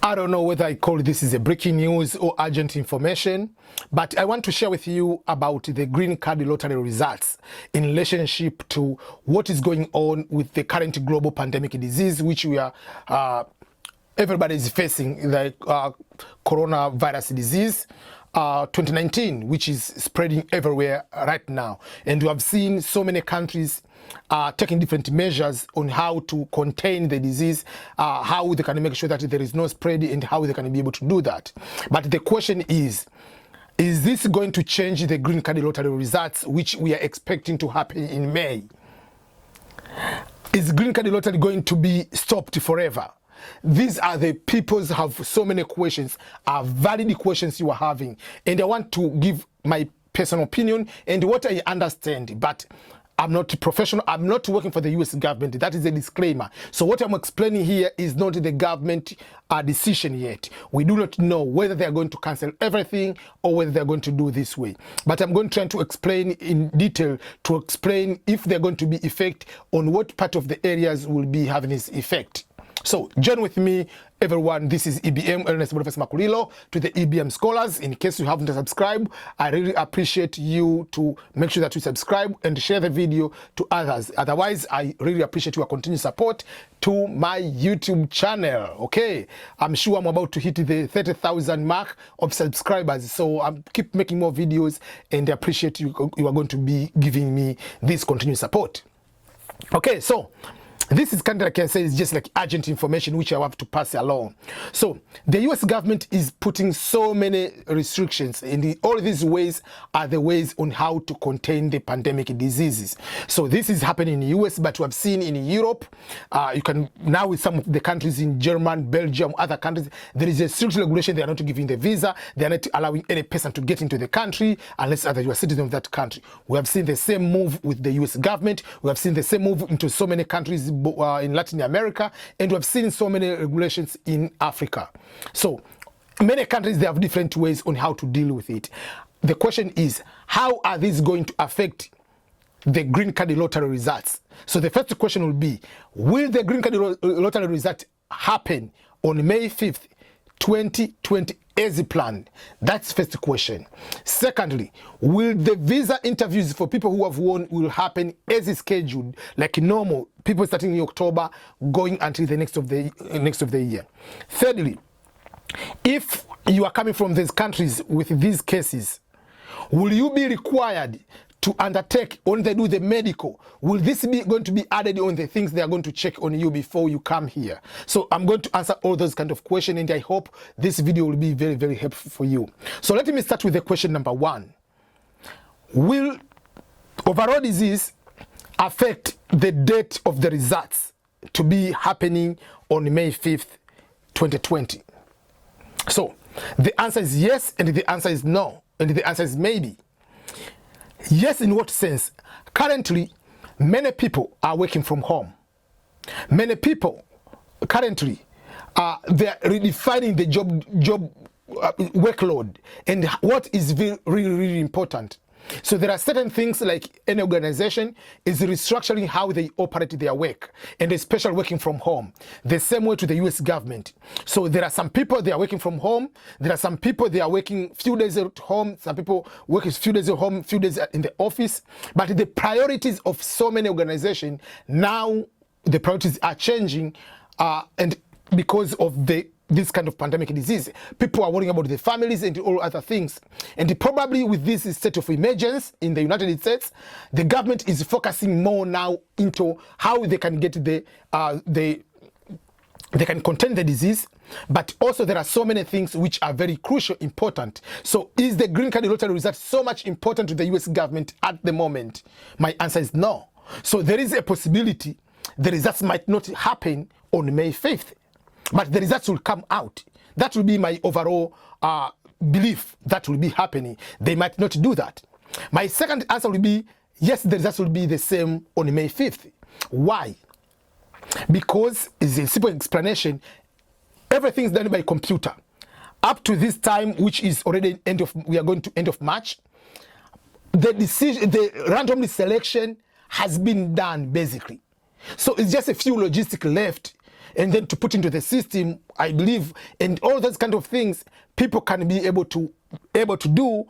I don't know whether I call this is a breaking news or urgent information, but I want to share with you about the green card lottery results in relationship to what is going on with the current global pandemic disease, which we are everybody is facing, the coronavirus disease 2019, which is spreading everywhere right now. And we have seen so many countries taking different measures on how to contain the disease, how they can make sure that there is no spread and how they can be able to do that. But the question is this going to change the green card lottery results, which we are expecting to happen in May? Is green card lottery going to be stopped forever? These are the people who have so many questions, are valid questions you are having. And I want to give my personal opinion and what I understand, but I'm not professional. I'm not working for the US government. That is a disclaimer. So what I'm explaining here is not the government decision yet. We do not know whether they are going to cancel everything or whether they're going to do this way. But I'm going to try to explain in detail to explain if they're going to be effect on what part of the areas will be having this effect. So join with me, everyone. This is EBM, Ernest Boniface Makulilo, to the EBM Scholars. In case you haven't subscribed, I really appreciate you to make sure that you subscribe and share the video to others. Otherwise, I really appreciate your continued support to my YouTube channel. Okay, I'm sure I'm about to hit the 30,000 mark of subscribers, so I'm keep making more videos, and I appreciate you are going to be giving me this continued support. Okay, so this is kind of, like I can say, it's just like urgent information which I have to pass along. So the US government is putting so many restrictions, and all these ways are the ways on how to contain the pandemic diseases. So this is happening in the US, but we have seen in Europe, you can now with some of the countries in Germany, Belgium, other countries, there is a strict regulation. They are not giving the visa. They are not allowing any person to get into the country unless you are a citizen of that country. We have seen the same move with the US government. We have seen the same move into so many countries in Latin America, and we have seen so many regulations in Africa. So many countries, they have different ways on how to deal with it. The question is, how are these going to affect the green card lottery results? So the first question will be, will the green card lottery result happen on May 5th, 2020 as planned? That's the first question. Secondly, will the visa interviews for people who have won will happen as scheduled, like normal, people starting in October going until the next of the year? Thirdly, if you are coming from these countries with these cases, will you be required to undertake when they do the medical? Will this be going to be added on the things they are going to check on you before you come here? So I'm going to answer all those kind of questions, and I hope this video will be very, very helpful for you. So let me start with the question number one. Will overall disease affect the date of the results to be happening on May 5th, 2020? So the answer is yes, and the answer is no, and the answer is maybe. Yes, in what sense? Currently, many people are working from home. Many people currently they are redefining the job workload, and what is really, really important. So there are certain things, like any organization is restructuring how they operate their work, and especially working from home, the same way to the US government. So there are some people, they are working from home. There are some people, they are working few days at home. Some people work a few days at home, few days in the office. But the priorities of so many organizations, now the priorities are changing, and because of this kind of pandemic disease, people are worrying about their families and all other things. And probably with this state of emergency in the United States, the government is focusing more now into how they can get they can contain the disease. But also there are so many things which are very crucial, important. So is the green card lottery result so much important to the US government at the moment? My answer is no. So there is a possibility the results might not happen on May 5th. But the results will come out. That will be my overall belief that will be happening. They might not do that. My second answer will be, yes, the results will be the same on May 5th. Why? Because it's a simple explanation. Everything is done by computer. Up to this time, which is already we are going to end of March, the randomly selection has been done basically. So it's just a few logistics left. and then to put into the system, I believe, and all those kind of things people can be able to do.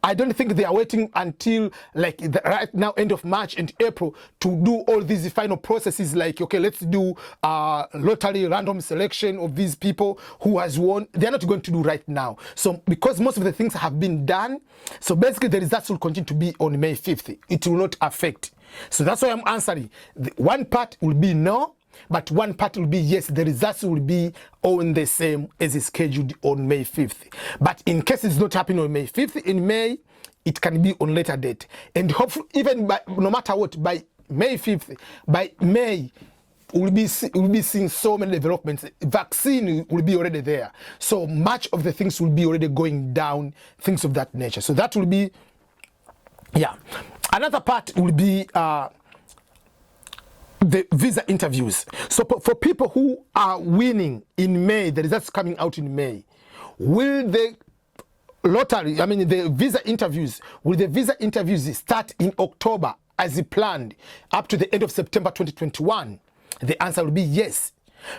I don't think they are waiting until like right now, end of March and April, to do all these final processes like, okay, let's do lottery random selection of these people who has won. They're not going to do right now. So because most of the things have been done, so basically the results will continue to be on May 5th. It will not affect. So that's why I'm answering. One part will be no, but one part will be yes, the results will be on the same as is scheduled on May 5th. But in case it's not happening on May 5th, in May, it can be on later date. And hopefully, even by, no matter what, by May 5th, by May, we'll be seeing so many developments. Vaccine will be already there. So much of the things will be already going down, things of that nature. So that will be, yeah. Another part will be the visa interviews. So for people who are winning in May, the results coming out in May, will the lottery, I mean the visa interviews, will the visa interviews start in October as planned up to the end of September 2021? The answer will be yes.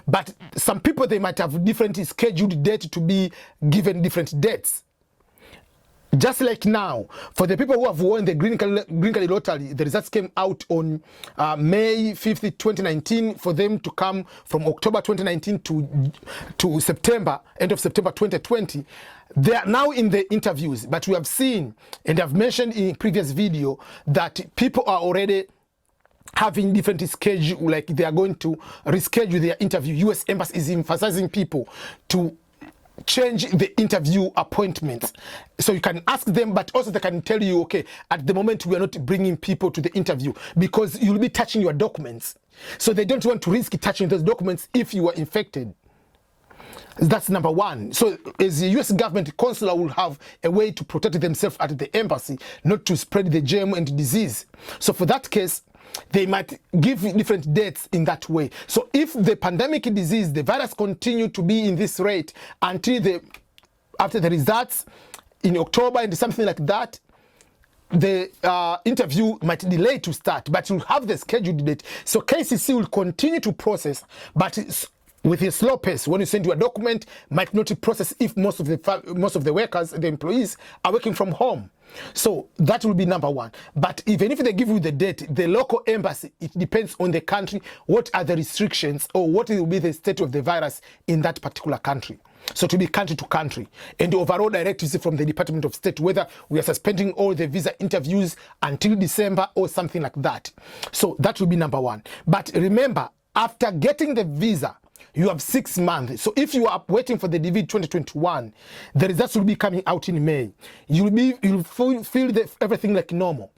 But some people, they might have different scheduled dates to be given different dates. Just like now, for the people who have won the Green Card Lottery, the results came out on May 5th, 2019, for them to come from October 2019 to September, end of September 2020. They are now in the interviews, but we have seen, and I've mentioned in previous video, that people are already having different schedule, like they are going to reschedule their interview. US Embassy is emphasizing people to change the interview appointments. So you can ask them, but also they can tell you, okay, at the moment we are not bringing people to the interview because you'll be touching your documents. So they don't want to risk touching those documents if you are infected. That's number one. So as the US government, consular will have a way to protect themselves at the embassy, not to spread the germ and disease. So for that case, they might give different dates in that way. So if the pandemic disease, the virus continue to be in this rate until after the results in October and something like that, the interview might delay to start, but you'll have the scheduled date. So KCC will continue to process, but with a slow pace. When you send your document, might not process if most of the workers, the employees, are working from home. So that will be number one. But even if they give you the date, the local embassy, it depends on the country, what are the restrictions or what will be the state of the virus in that particular country. So to be country to country. And the overall directives from the Department of State, whether we are suspending all the visa interviews until December or something like that. So that will be number one. But remember, after getting the visa, you have 6 months. So if you are waiting for the DV 2021, the results will be coming out in May. You'll feel everything like normal.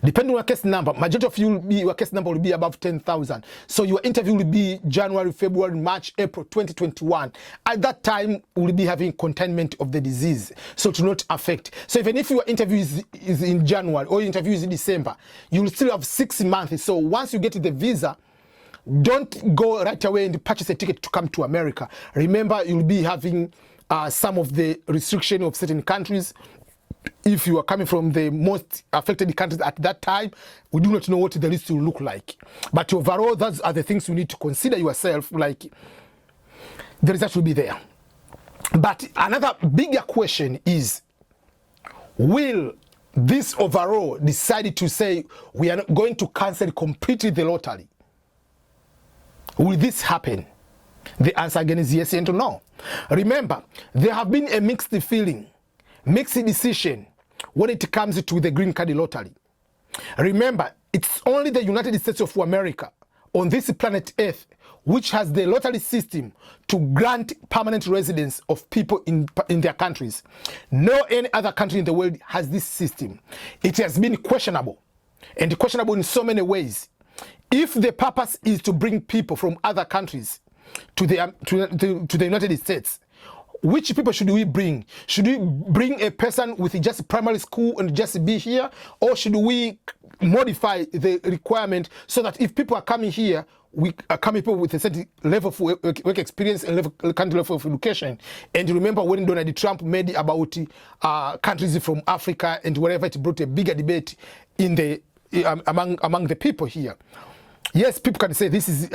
Depending on your case number, majority of you your case number will be above 10,000. So your interview will be January, February, March, April 2021. At that time, we'll be having containment of the disease, so to not affect. So even if your interview is in January or your interview is in December, you will still have 6 months. So once you get the visa, don't go right away and purchase a ticket to come to America. Remember, you'll be having some of the restriction of certain countries. If you are coming from the most affected countries at that time, we do not know what the list will look like. But overall, those are the things you need to consider yourself, like the result will be there. But another bigger question is, will this overall decide to say we are not going to cancel completely the lottery? Will this happen? The answer again is yes and no. Remember, there have been a mixed feeling, mixed decision when it comes to the Green Card Lottery. Remember, it's only the United States of America on this planet Earth which has the lottery system to grant permanent residence of people in their countries. No any other country in the world has this system. It has been questionable, and questionable in so many ways. If the purpose is to bring people from other countries to the United States, which people should we bring? Should we bring a person with just primary school and just be here? Or should we modify the requirement so that if people are coming here, we are coming people with a certain level of work experience and country level of education? And remember when Donald Trump made about countries from Africa and wherever, it brought a bigger debate in the among the people here. Yes, people can say this is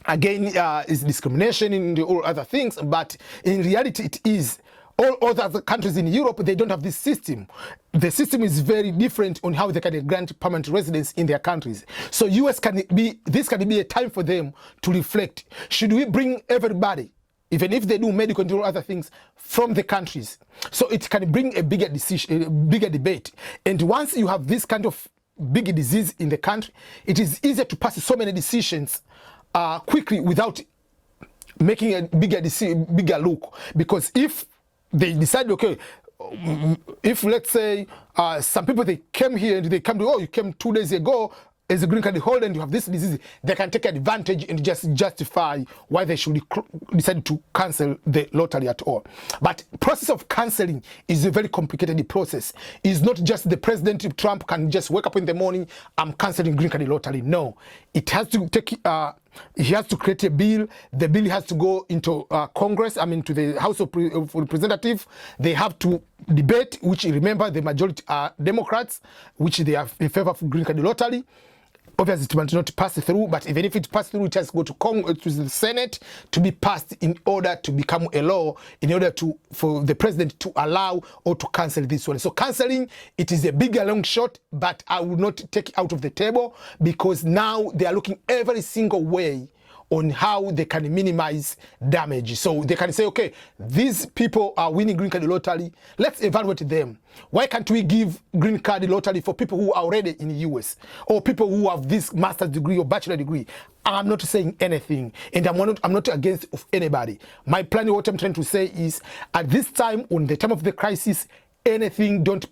again, is discrimination in all other things, but in reality it is. All other countries in Europe, they don't have this system. The system is very different on how they can grant permanent residence in their countries. So this can be a time for them to reflect. Should we bring everybody, even if they do medical and all other things, from the countries? So it can bring a bigger decision, a bigger debate. And once you have this kind of big disease in the country, it is easier to pass so many decisions quickly without making a bigger look. Because if they decide, okay, if let's say some people, they came here and they come to, oh, you came 2 days ago as a green card holder and you have this disease, they can take advantage and just justify why they should decide to cancel the lottery at all. But process of cancelling is a very complicated process. It's not just the President Trump can just wake up in the morning, I'm cancelling green card lottery. No, it has to take he has to create a bill. The bill has to go into Congress, to the House of Representatives. They have to debate, which, remember, the majority are Democrats, which they are in favor of green card lottery. Obviously, it might not pass through, but even if it passes through, it has to go to the Senate to be passed in order to become a law, in order for the president to allow or to cancel this one. So cancelling, it is a bigger long shot, but I will not take it out of the table, because now they are looking every single way on how they can minimize damage. So they can say, okay, these people are winning green card lottery, let's evaluate them. Why can't we give green card lottery for people who are already in the US, or people who have this master's degree or bachelor degree? I'm not saying anything, and I'm not against of anybody. My plan, what I'm trying to say is, at this time, on the time of the crisis, anything, don't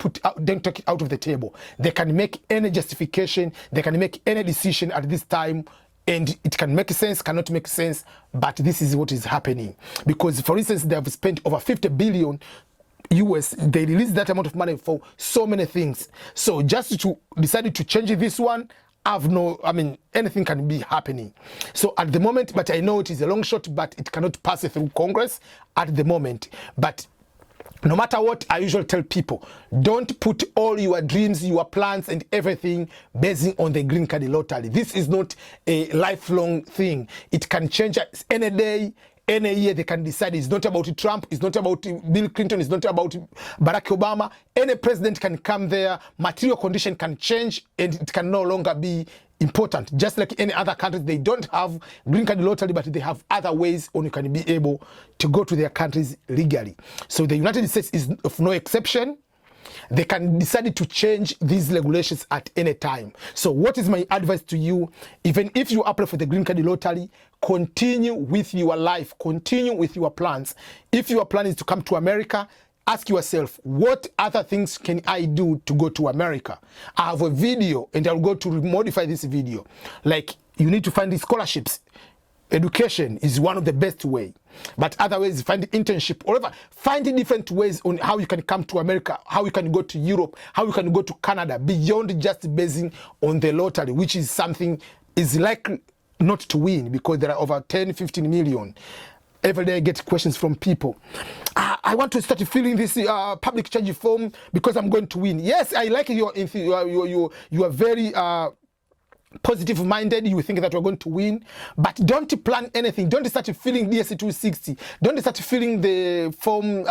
take it out of the table. They can make any justification, they can make any decision at this time, and it can make sense, cannot make sense, but this is what is happening. Because, for instance, they have spent over 50 billion US, they released that amount of money for so many things. So just to decide to change this one, anything can be happening. So at the moment, but I know it is a long shot, but it cannot pass through Congress at the moment. But no matter what, I usually tell people, don't put all your dreams, your plans and everything basing on the green card lottery. This is not a lifelong thing. It can change any day, any year. They can decide. It's not about Trump, it's not about Bill Clinton, it's not about Barack Obama. Any president can come there, material condition can change, and it can no longer be important. Just like any other countries, they don't have green card lottery, but they have other ways on you can be able to go to their countries legally. So the United States is of no exception. They can decide to change these regulations at any time. So what is my advice to you? Even if you apply for the green card lottery, continue with your life, continue with your plans. If your plan is to come to America, ask yourself, what other things can I do to go to America? I have a video, and I'll go to modify this video. Like, you need to find the scholarships. Education is one of the best way, but other ways, find internship, or whatever. Find different ways on how you can come to America, how you can go to Europe, how you can go to Canada, beyond just basing on the lottery, which is something is likely not to win, because there are over 10-15 million. Every day I get questions from people. I want to start filling this public charge form because I'm going to win. Yes, I like you are very positive minded. You think that we're going to win, but don't plan anything. Don't start filling DSC 260. Don't start filling the form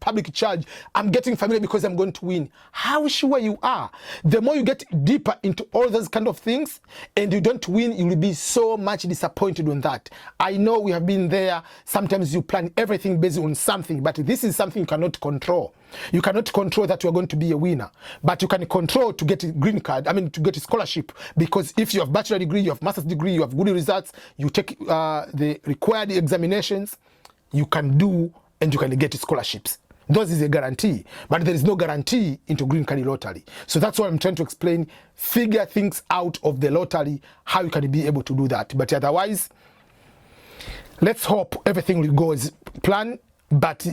public charge. I'm getting familiar because I'm going to win. How sure you are? The more you get deeper into all those kind of things and you don't win, you will be so much disappointed on that. I know we have been there. Sometimes you plan everything based on something, but this is something you cannot control. You cannot control that you are going to be a winner, but you can control to get a green card, to get a scholarship, because if you have bachelor degree, you have master's degree, you have good results, you take the required examinations, you can do, and you can get scholarships. Those is a guarantee, but there is no guarantee into green card lottery. So that's what I'm trying to explain. Figure things out of the lottery, how you can be able to do that. But otherwise, let's hope everything will go as planned. But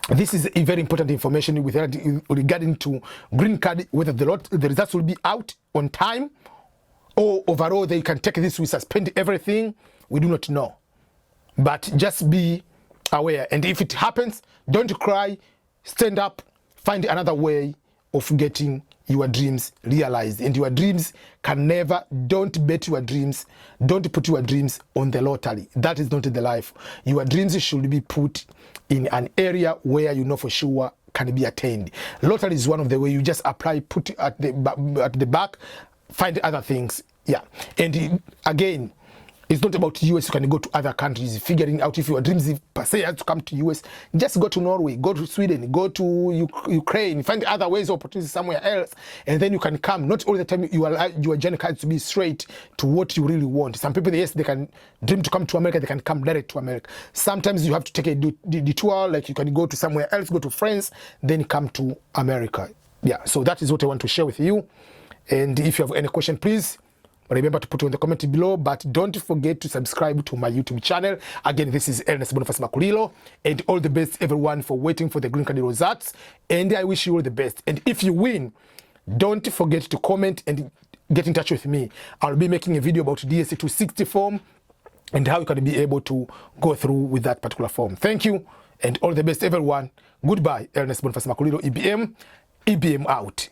this is a very important information regarding to green card, whether the results will be out on time, or overall they can take this, we suspend everything. We do not know. But just be aware. And if it happens, don't cry, stand up, find another way of getting your dreams realized. And your dreams can never, don't bet your dreams, don't put your dreams on the lottery. That is not the life. Your dreams should be put in an area where you know for sure can be attained. Lottery is one of the way you just apply, put it at the back, find other things. Yeah. And again, it's not about US. You can go to other countries, figuring out if your dreams per se has to come to US. Just go to Norway, go to Sweden, go to Ukraine, find other ways of opportunities somewhere else, and then you can come. Not all the time your journey has to be straight to what you really want. Some people, yes, they can dream to come to America, they can come direct to America. Sometimes you have to take a detour, like you can go to somewhere else, go to France, then come to America. Yeah, so that is what I want to share with you. And if you have any question, please remember to put it in the comment below, but don't forget to subscribe to my YouTube channel. Again, this is Ernest Boniface Makulilo, and all the best everyone for waiting for the green card results, and I wish you all the best. And if you win, don't forget to comment and get in touch with me. I'll be making a video about DSC 260 form and how you can be able to go through with that particular form. Thank you, and all the best everyone. Goodbye. Ernest Boniface Makulilo, EBM out.